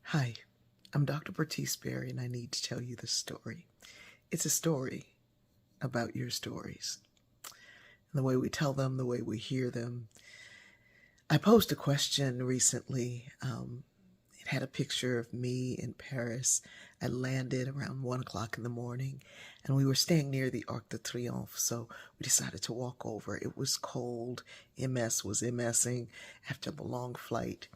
Hi, I'm Dr. Bertice Berry, and I need to tell you this story. It's a story about your stories, and the way we tell them, the way we hear them. I posed a question recently. It had a picture of me in Paris. I landed around 1 o'clock in the morning, and we were staying near the Arc de Triomphe, so we decided to walk over. It was cold. MS was MSing after the long flight.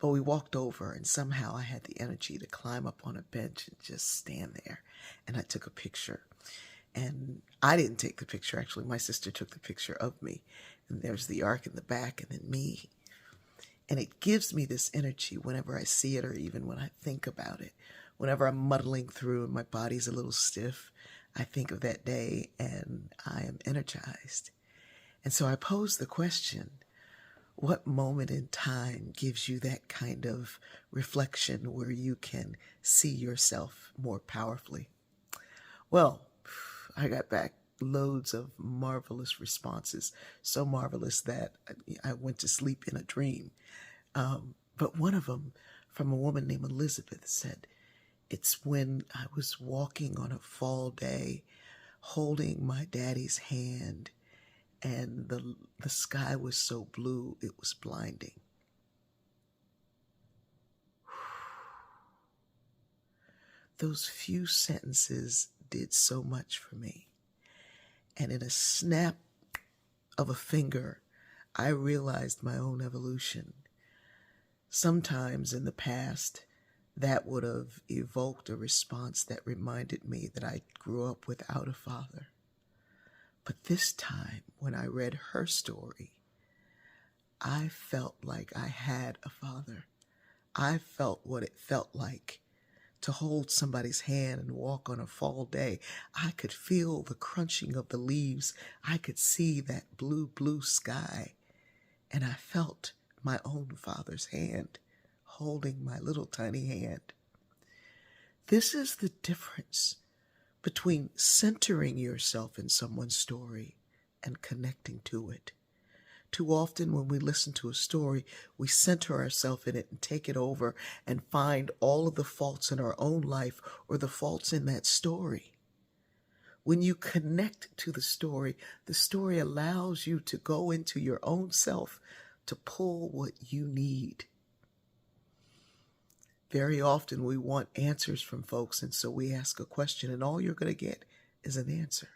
But we walked over, and somehow I had the energy to climb up on a bench and just stand there. And I took a picture. And I didn't take the picture, actually. My sister took the picture of me. And there's the arc in the back, and then me. And it gives me this energy whenever I see it, or even when I think about it. Whenever I'm muddling through and my body's a little stiff, I think of that day and I am energized. And so I pose the question, what moment in time gives you that kind of reflection where you can see yourself more powerfully? Well, I got back loads of marvelous responses, so marvelous that I went to sleep in a dream. But one of them, from a woman named Elizabeth, said, it's when I was walking on a fall day, holding my daddy's hand, and the sky was so blue it was blinding. Those few sentences did so much for me. And in a snap of a finger, I realized my own evolution. Sometimes in the past, that would have evoked a response that reminded me that I grew up without a father. But this time, when I read her story, I felt like I had a father. I felt what it felt like to hold somebody's hand and walk on a fall day. I could feel the crunching of the leaves. I could see that blue, blue sky. And I felt my own father's hand holding my little tiny hand. This is the difference between centering yourself in someone's story and connecting to it. Too often when we listen to a story, we center ourselves in it and take it over and find all of the faults in our own life or the faults in that story. When you connect to the story allows you to go into your own self to pull what you need. Very often we want answers from folks, and so we ask a question, and all you're going to get is an answer.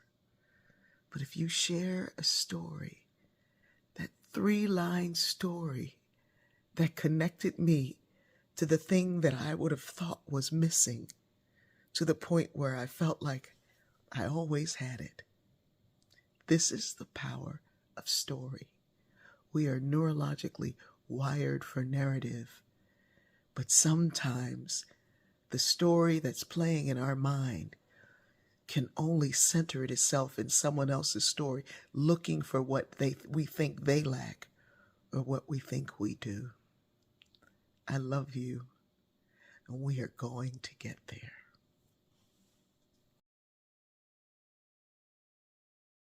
But if you share a story, that 3-line story that connected me to the thing that I would have thought was missing, to the point where I felt like I always had it. This is the power of story. We are neurologically wired for narrative, but sometimes the story that's playing in our mind can only center itself in someone else's story, looking for what we think they lack or what we think we do. I love you, and we are going to get there.